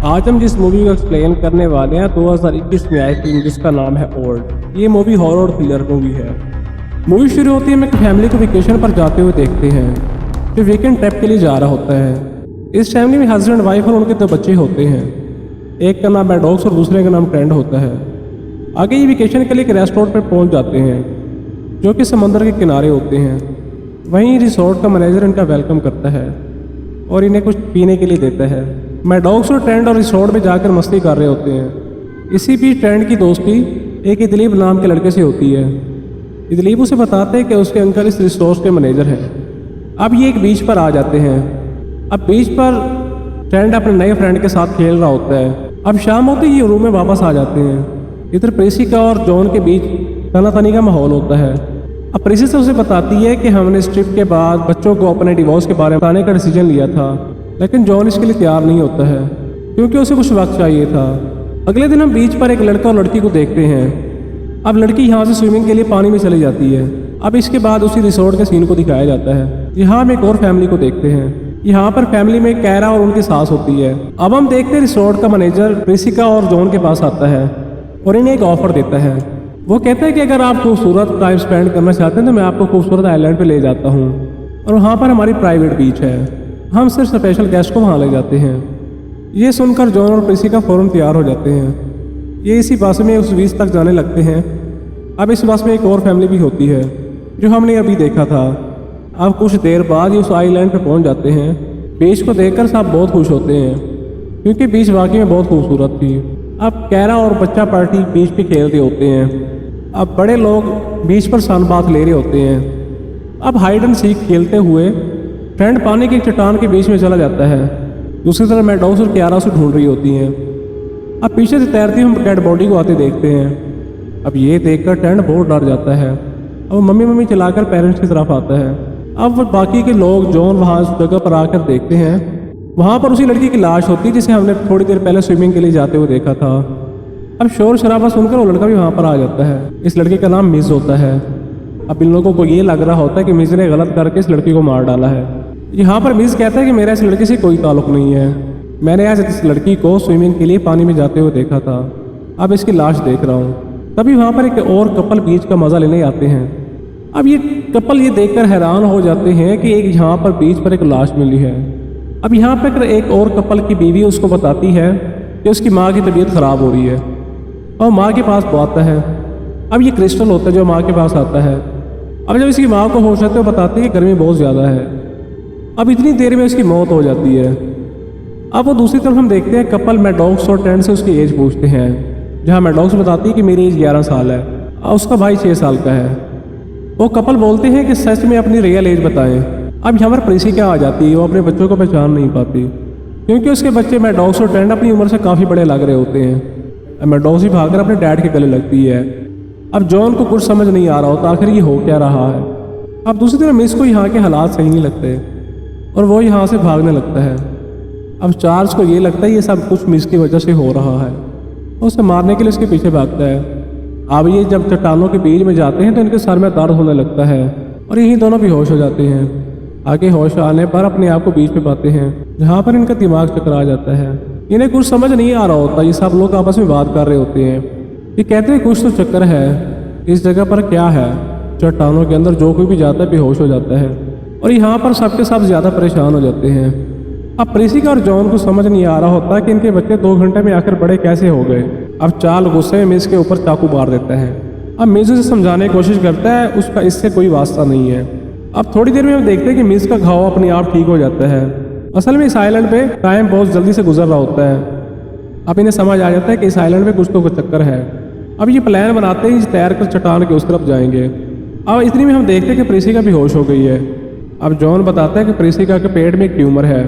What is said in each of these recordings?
आज हम जिस मूवी को एक्सप्लेन करने वाले हैं 2021 में आई फिल्म जिसका नाम है ओल्ड। ये मूवी हॉरर थ्रिलर मूवी है। मूवी शुरू होती है हम एक फैमिली को वेकेशन पर जाते हुए देखते हैं जो वीकेंड ट्रिप के लिए जा रहा होता है। इस फैमिली में हस्बैंड वाइफ और उनके 2 बच्चे होते हैं। एक का नाम मैडॉक्स और दूसरे का नाम ट्रेंड होता है। आगे ये वेकेशन के लिए एक रेस्टोरेंट पर पहुंच जाते हैं जो कि समंदर के किनारे होते हैं। वहीं रिसोर्ट का मैनेजर इनका वेलकम करता है और इन्हें कुछ पीने के लिए देता है। मैडॉक्स और ट्रेंड और रिसोर्ट में जाकर मस्ती कर रहे होते हैं। इसी बीच ट्रेंड की दोस्ती एक इदलीब नाम के लड़के से होती है। इदलीब उसे बताते हैं कि उसके अंकल इस रिसोर्ट के मैनेजर हैं। अब ये एक बीच पर आ जाते हैं। अब बीच पर ट्रेंड अपने नए फ्रेंड के साथ खेल रहा होता है। अब शाम होते ही ये रूम में वापस आ जाते हैं। इधर प्रेसिका और जॉन के बीच तनातनी का माहौल होता है। अब प्रेसी से उसे बताती है कि हमने इस ट्रिप के बाद बच्चों को अपने डिवोर्स के बारे में बताने का डिसीजन लिया था, लेकिन जॉन इसके लिए तैयार नहीं होता है क्योंकि उसे कुछ वक्त चाहिए था। अगले दिन हम बीच पर एक लड़का और लड़की को देखते हैं। अब लड़की यहाँ से स्विमिंग के लिए पानी में चली जाती है। अब इसके बाद उसी रिसोर्ट के सीन को दिखाया जाता है। यहाँ हम एक और फैमिली को देखते हैं। यहाँ पर फैमिली में कैरा और उनकी सास होती है। अब हम देखते हैं रिसोर्ट का मैनेजर प्रेसिका और जॉन के पास आता है और इन्हें एक ऑफर देता है। वो कहते हैं कि अगर आप खूबसूरत टाइम स्पेंड करना चाहते हैं तो मैं आपको खूबसूरत आइलैंड पे ले जाता हूँ और वहाँ पर हमारी प्राइवेट बीच है। हम सिर्फ स्पेशल गेस्ट को वहाँ ले जाते हैं। ये सुनकर जॉन और प्रेसिका फौरन तैयार हो जाते हैं। ये इसी बस में उस बीच तक जाने लगते हैं। अब इस बस में एक और फैमिली भी होती है जो हमने अभी देखा था। अब कुछ देर बाद ये उस आइलैंड पे पहुँच जाते हैं। बीच को देखकर सब बहुत खुश होते हैं क्योंकि बीच वाकई में बहुत खूबसूरत थी। अब कैरा और बच्चा पार्टी बीच पे खेल रहे होते हैं। अब बड़े लोग बीच पर सन बाथ ले रहे होते हैं। अब हाइड एंड सीक खेलते हुए ट्रेंड पानी की चट्टान के बीच में चला जाता है। दूसरी तरफ मैडॉक्स और क्यारा उसे ढूंढ रही होती हैं। अब पीछे से तैरती हम डेड बॉडी को आते देखते हैं। अब ये देखकर ट्रेंड बहुत डर जाता है। अब वो मम्मी मम्मी चलाकर पेरेंट्स की तरफ आता है। अब वो बाकी के लोग जॉन वहाँ उस जगह पर आकर देखते हैं। वहाँ पर उसी लड़की की लाश होती है जिसे हमने थोड़ी देर पहले स्विमिंग के लिए जाते हुए देखा था। अब शोर शराबा सुनकर वो लड़का भी वहाँ पर आ जाता है। इस लड़के का नाम मिज होता है। अब इन लोगों को ये लग रहा होता है कि मिज ने गलत करके इस लड़की को मार डाला है। यहाँ पर मिज कहता है कि मेरा इस लड़के से कोई ताल्लुक नहीं है। मैंने आज इस लड़की को स्विमिंग के लिए पानी में जाते हुए देखा था। अब इसकी लाश देख रहा हूँ। तभी वहाँ पर एक और कपल बीच का मज़ा लेने आते हैं। अब ये कपल ये देखकर हैरान हो जाते हैं कि एक यहाँ पर बीच पर एक लाश मिली है। अब यहाँ पर एक और कपल की बीवी उसको बताती है कि उसकी माँ की तबीयत ख़राब हो रही है और माँ के पास आता है। अब ये क्रिस्टल होता है जो माँ के पास आता है। अब जब इसकी माँ को होश आते बताती है कि गर्मी बहुत ज़्यादा है। अब इतनी देर में उसकी मौत हो जाती है। अब वो दूसरी तरफ हम देखते हैं कपल मैडॉक्स और ट्रेंड से उसकी एज पूछते हैं, जहाँ मैडॉक्स बताती है कि मेरी एज 11 साल है और उसका भाई 6 साल का है। वो कपल बोलते हैं कि सच में अपनी रियल एज बताएं। अब यहाँ पर प्रेसिका आ जाती है। वो अपने बच्चों को पहचान नहीं पाती क्योंकि उसके बच्चे मैडॉक्स और ट्रेंड अपनी उम्र से काफ़ी बड़े लग रहे होते हैं। मैडॉक्स भी भागकर अपने डैड के गले लगती है। अब जॉन को कुछ समझ नहीं आ रहा होता आखिर ये हो क्या रहा है। अब दूसरी तरफ मिस को यहाँ के हालात सही नहीं लगते और वो यहाँ से भागने लगता है। अब चार्ल्स को ये लगता है ये सब कुछ मिस की वजह से हो रहा है। उसे मारने के लिए उसके पीछे भागता है। अब ये जब चट्टानों के बीच में जाते हैं तो इनके सर में दर्द होने लगता है और यही दोनों बेहोश हो जाते हैं। आगे होश आने पर अपने आप को बीच पे पाते हैं जहाँ पर इनका दिमाग चकरा जाता है। इन्हें कुछ समझ नहीं आ रहा होता। ये सब लोग आपस में बात कर रहे होते हैं। ये कहते हैं कुछ तो चक्कर है, इस जगह पर क्या है। चट्टानों के अंदर जो कोई भी जाता है बेहोश हो जाता है और यहाँ पर सबके सब ज़्यादा परेशान हो जाते हैं। अब प्रेसिका और जॉन को समझ नहीं आ रहा होता कि इनके बच्चे 2 घंटे में आखिर बड़े कैसे हो गए। अब चार्ल्स गुस्से में मिस के ऊपर चाकू मार देता है। अब मिस उसे समझाने की कोशिश करता है उसका इससे कोई वास्ता नहीं है। अब थोड़ी देर में हम देखते हैं कि मिस का घाव अपने आप ठीक हो जाता है। असल में इस आइलैंड पे टाइम बहुत जल्दी से गुजर रहा होता है। अब इन्हें समझ आ जाता है कि इस आइलैंड पे कुछ तो कुछ चक्कर है। अब ये प्लान बनाते ही तैयार कर चट्टान के उस तरफ जाएंगे। अब इतनी में हम देखते हैं कि प्रेसिका भी होश हो गई है। अब जॉन बताता है कि प्रेसिका के पेट में एक ट्यूमर है।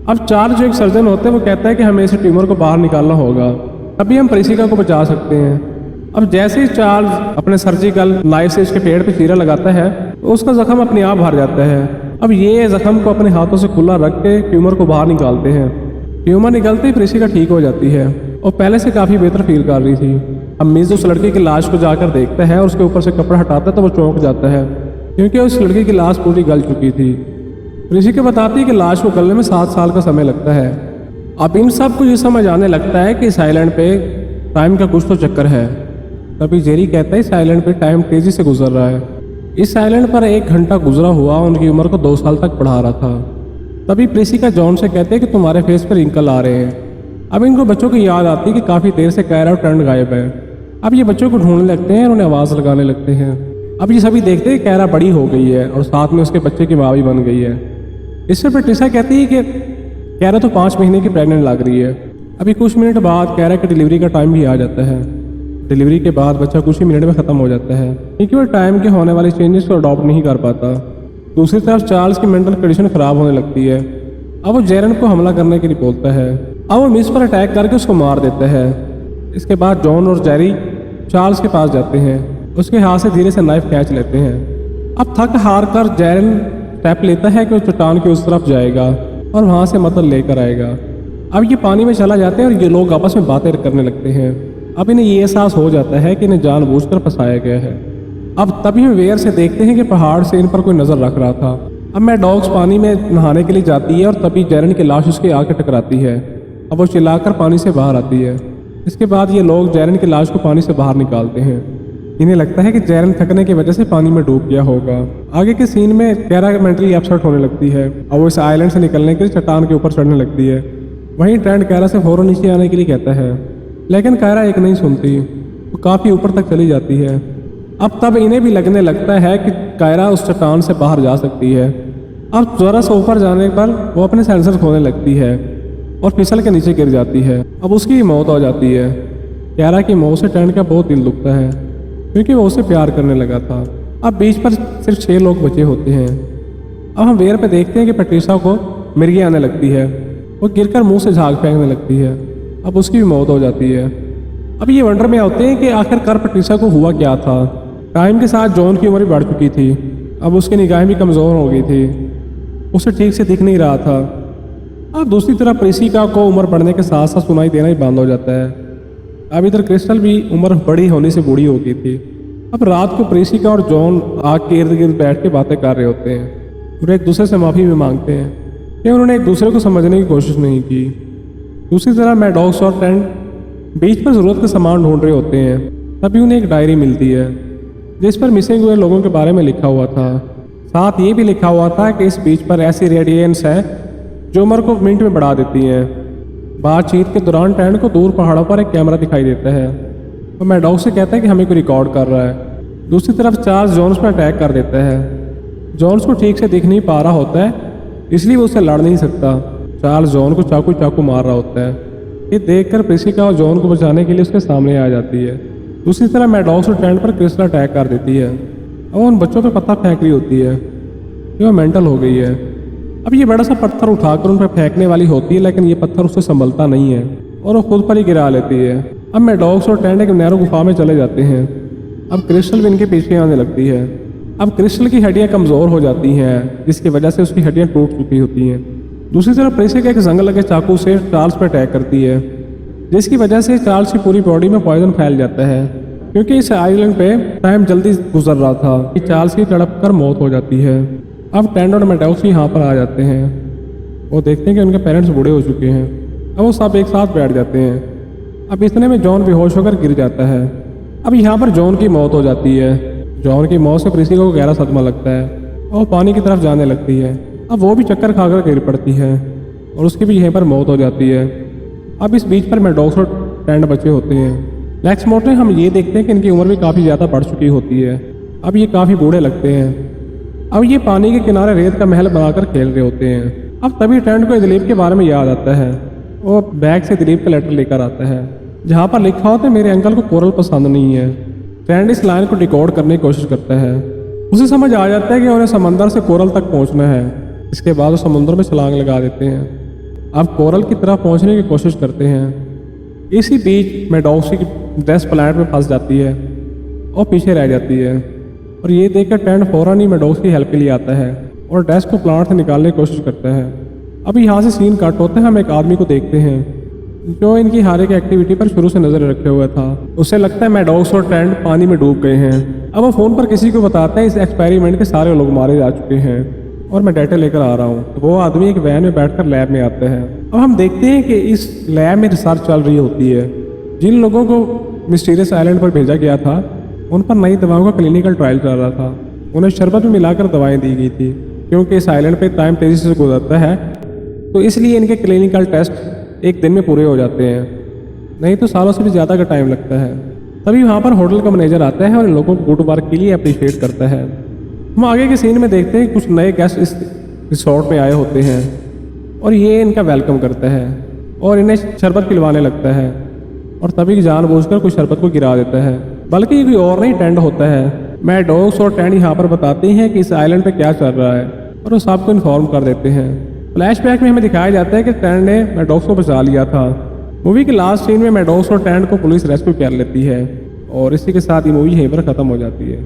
अब चार्ल्स जो एक सर्जन होते हैं वो कहता है कि हमें इस ट्यूमर को बाहर निकालना होगा, तभी हम प्रेसिका को बचा सकते हैं। अब जैसे ही चार्ल्स अपने सर्जिकल नाइफ से इसके पेट पे चीरा लगाता है तो उसका जख्म अपने आप भर जाता है। अब ये जख्म को अपने हाथों से खुला रख के ट्यूमर को बाहर निकालते हैं। ट्यूमर निकलते ही प्रेसिका ठीक हो जाती है और पहले से काफ़ी बेहतर फील कर रही थी। अब मिस उस लड़की की लाश को जाकर देखता है और उसके ऊपर से कपड़ा हटाता है तो वो चौंक जाता है क्योंकि उस लड़की की लाश पूरी गल चुकी थी। प्रेसिका बताती है कि लाश को गलने में 7 साल का समय लगता है। अब इन सब को ये समझ आने लगता है कि इस आइलैंड पे टाइम का कुछ तो चक्कर है। तभी जेरी कहता है इस आइलैंड पे टाइम तेजी से गुजर रहा है। इस आइलैंड पर 1 घंटा गुजरा हुआ उनकी उम्र को 2 साल तक बढ़ा रहा था। तभी प्रेसिका जॉन से कहते हैं कि तुम्हारे फेस पर रिंकल आ रहे हैं। अब इनको बच्चों की याद आती है कि काफ़ी देर से कायरा और ट्रेंट गायब है। अब ये बच्चों को ढूंढने लगते हैं और उन्हें आवाज़ लगाने लगते हैं। अब ये सभी देखते हैं कि कायरा बड़ी हो गई है और साथ में उसके बच्चे की माँ भी बन गई है। इससे पेट्रिसा कहती है कि कायरा तो 5 महीने की प्रेग्नेंट लग रही है। अभी कुछ मिनट बाद कायरा की डिलीवरी का टाइम भी आ जाता है। डिलीवरी के बाद बच्चा कुछ ही मिनट में ख़त्म हो जाता है क्योंकि वो टाइम के होने वाले चेंजेस को अडॉप्ट नहीं कर पाता। दूसरी तरफ चार्ल्स की मेंटल कंडीशन ख़राब होने लगती है। अब वो जेरन को हमला करने के लिए बोलता है। अब वो मिस पर अटैक करके उसको मार देता है। इसके बाद जॉन और जेरी चार्ल्स के पास जाते हैं। उसके हाथ से धीरे से नाइफ खींच लेते हैं। अब थक हार कर जेरन स्टेप लेता है कि वो चट्टान की उस तरफ जाएगा और वहाँ से मतलब लेकर आएगा। अब ये पानी में चला जाते हैं और ये लोग आपस में बातें करने लगते हैं। अब इन्हें ये एहसास हो जाता है कि इन्हें जानबूझकर फंसाया गया है। अब तभी हम वेयर से देखते हैं कि पहाड़ से इन पर कोई नज़र रख रहा था। अब मैं डॉग्स पानी में नहाने के लिए जाती है और तभी जेरन की लाश उसके आके टकराती है। अब वो चिल्लाकर पानी से बाहर आती है। इसके बाद ये लोग जेरन की लाश को पानी से बाहर निकालते हैं। इन्हें लगता है कि जेरन थकने की वजह से पानी में डूब गया होगा। आगे के सीन में कायरा मेंटली अपसेट होने लगती है और वो इस आइलैंड से निकलने के लिए चट्टान के ऊपर चढ़ने लगती है। वहीं ट्रेंट कायरा से फौरन नीचे आने के लिए कहता है, लेकिन कायरा एक नहीं सुनती। वो काफ़ी ऊपर तक चली जाती है। अब तब इन्हें भी लगने लगता है कि कायरा उस चट्टान से बाहर जा सकती है। अब ज़रा सा ऊपर जाने पर वो अपने सेंसर खोने लगती है और फिसल के नीचे गिर जाती है। अब उसकी भी मौत हो जाती है। कायरा की मौत से ट्रेंट का बहुत दिल दुखता है क्योंकि वो उसे प्यार करने लगा था। अब बीच पर सिर्फ 6 लोग बचे होते हैं। अब हम वेयर पे देखते हैं कि पेट्रिसा को मिर्गी आने लगती है। वो गिरकर मुंह से झाग फेंकने लगती है। अब उसकी भी मौत हो जाती है। अब ये वंडर में आते हैं कि आखिरकार पेट्रिसा को हुआ क्या था। टाइम के साथ जॉन की उम्र भी बढ़ चुकी थी। अब उसकी निगाहें भी कमज़ोर हो गई थी। उसे ठीक से दिख नहीं रहा था। अब दूसरी तरफ प्रेसिका को उम्र बढ़ने के साथ साथ सुनाई देना ही बंद हो जाता है। अब इधर क्रिस्टल भी उम्र बड़ी होने से बूढ़ी हो गई थी। अब रात को प्रेसिका और जॉन आग के इर्द गिर्द बैठ के बातें कर रहे होते हैं और एक दूसरे से माफ़ी भी मांगते हैं कि उन्होंने एक दूसरे को समझने की कोशिश नहीं की। दूसरी तरफ मैडॉक्स और ट्रेंट बीच पर ज़रूरत के सामान ढूंढ रहे होते हैं। तभी उन्हें एक डायरी मिलती है जिस पर मिसिंग हुए लोगों के बारे में लिखा हुआ था। साथ ये भी लिखा हुआ था कि इस बीच पर ऐसी रेडिएंस है जो उम्र को मिनट में बढ़ा देती हैं। बातचीत के दौरान ट्रेंट को दूर पहाड़ों पर एक कैमरा दिखाई देता है और मैडॉक्स से कहता है कि हमें कोई रिकॉर्ड कर रहा है। दूसरी तरफ चार्ल्स जॉन्स पर अटैक कर देता है। जॉन्स को ठीक से दिख नहीं पा रहा होता है इसलिए वो उससे लड़ नहीं सकता। चार्ल्स जॉन को चाकू मार रहा होता है। ये देखकर प्रेसिका और जॉन को बचाने के लिए उसके सामने आ जाती है। दूसरी तरफ मैडॉक्स और ट्रेंट पर क्रिस्टल अटैक कर देती है और उन बच्चों पर पत्थर फेंक रही होती है कि वो मेंटल हो गई है। अब ये बड़ा सा पत्थर उठाकर उन पर फेंकने वाली होती है लेकिन ये पत्थर उससे संभलता नहीं है और वो खुद पर ही गिरा लेती है। अब मैडॉक्स और ट्रेंट एक नैरो गुफा में चले जाते हैं। अब क्रिस्टल भी इनके पीछे आने लगती है। अब क्रिस्टल की हड्डियाँ कमज़ोर हो जाती हैं जिसकी वजह से उसकी हड्डियाँ टूट चुकी होती हैं। दूसरी तरफ प्रेसिका एक जंग लगे चाकू से चार्ल्स पर अटैक करती है जिसकी वजह से चार्ल्स की पूरी बॉडी में पॉइजन फैल जाता है क्योंकि इस आइलैंड पे टाइम जल्दी गुजर रहा था कि चार्ल्स की तड़प कर मौत हो जाती है। अब ट्रेंट और मैडॉक्स यहाँ पर आ जाते हैं। वो देखते हैं कि उनके पेरेंट्स बूढ़े हो चुके हैं। अब वो सब एक साथ बैठ जाते हैं। अब इतने में जॉन बेहोश होकर गिर जाता है। अब यहाँ पर जॉन की मौत हो जाती है। जॉन की मौत से प्रेसिका को गहरा सदमा लगता है और वो पानी की तरफ जाने लगती है। अब वो भी चक्कर खाकर गिर पड़ती है और उसकी भी यहीं पर मौत हो जाती है। अब इस बीच पर मैडॉक्स और ट्रेंट बचे होते हैं। नेक्स्ट मोड में हम ये देखते हैं कि इनकी उम्र भी काफ़ी ज़्यादा बढ़ चुकी होती है। अब ये काफ़ी बूढ़े लगते हैं। अब ये पानी के किनारे रेत का महल बनाकर खेल रहे होते हैं। अब तभी ट्रेंट को दिलीप के बारे में याद आता है। वो बैग से दिलीप का लेटर लेकर आता है जहाँ पर लिखा होता है मेरे अंकल को कोरल पसंद नहीं है। ट्रेंट इस लाइन को डिकोड करने की कोशिश करता है। उसे समझ आ जाता है कि उन्हें समंदर से कोरल तक पहुँचना है। इसके बाद वो समुद्र में छलांग लगा देते हैं। अब कोरल की तरफ पहुँचने की कोशिश करते हैं। इसी बीच मैडॉक्स की ड्रेस प्लांट में फंस जाती है और पीछे रह जाती है और ये देखकर ट्रेंट फौरन ही मैडॉक्स की हेल्प के लिए आता है और ड्रेस को प्लांट से निकालने की कोशिश करता है। अब यहाँ से सीन कट होते हैं। हम एक आदमी को देखते हैं जो इनकी हर एक एक्टिविटी पर शुरू से नजर रखे हुए था। उसे लगता है मैडॉक्स और ट्रेंट पानी में डूब गए हैं। अब वो फ़ोन पर किसी को बताता है इस एक्सपेरिमेंट के सारे लोग मारे जा चुके हैं और मैं डाटा लेकर आ रहा हूँ। तो वो आदमी एक वैन में बैठकर लैब में आता है। अब हम देखते हैं कि इस लैब में रिसर्च चल रही होती है। जिन लोगों को मिस्टीरियस आइलैंड पर भेजा गया था उन पर नई दवाओं का क्लिनिकल ट्रायल चल रहा था। उन्हें शरबत में मिलाकर दवाएं दी गई थी। क्योंकि इस आइलैंड पे टाइम तेज़ी से गुजरता है तो इसलिए इनके क्लिनिकल टेस्ट एक दिन में पूरे हो जाते हैं, नहीं तो सालों से भी ज़्यादा का टाइम लगता है। तभी वहाँ पर होटल का मैनेजर आता है और इन लोगों को गुड वर्क के लिए अप्रिशिएट करता है। हम आगे के सीन में देखते हैं कि कुछ नए गेस्ट इस रिसोर्ट में आए होते हैं और ये इनका वेलकम करता है और इन्हें शरबत पिलवाने लगता है और तभी जानबूझकर कुछ शरबत को गिरा देता है, बल्कि ये कोई और नहीं टेंड होता है। मैडॉक्स और टैंड यहाँ पर बताते हैं कि इस आइलैंड पे क्या चल रहा है और वो सबको इन्फॉर्म कर देते हैं। फ्लैशबैक में हमें दिखाया जाता है कि टैंड ने मैडॉक्स को बचा लिया था। मूवी के लास्ट सीन में मैडॉक्स और टैंड को पुलिस रेस्क्यू कर लेती है और इसी के साथ ये मूवी यहीं पर ख़त्म हो जाती है।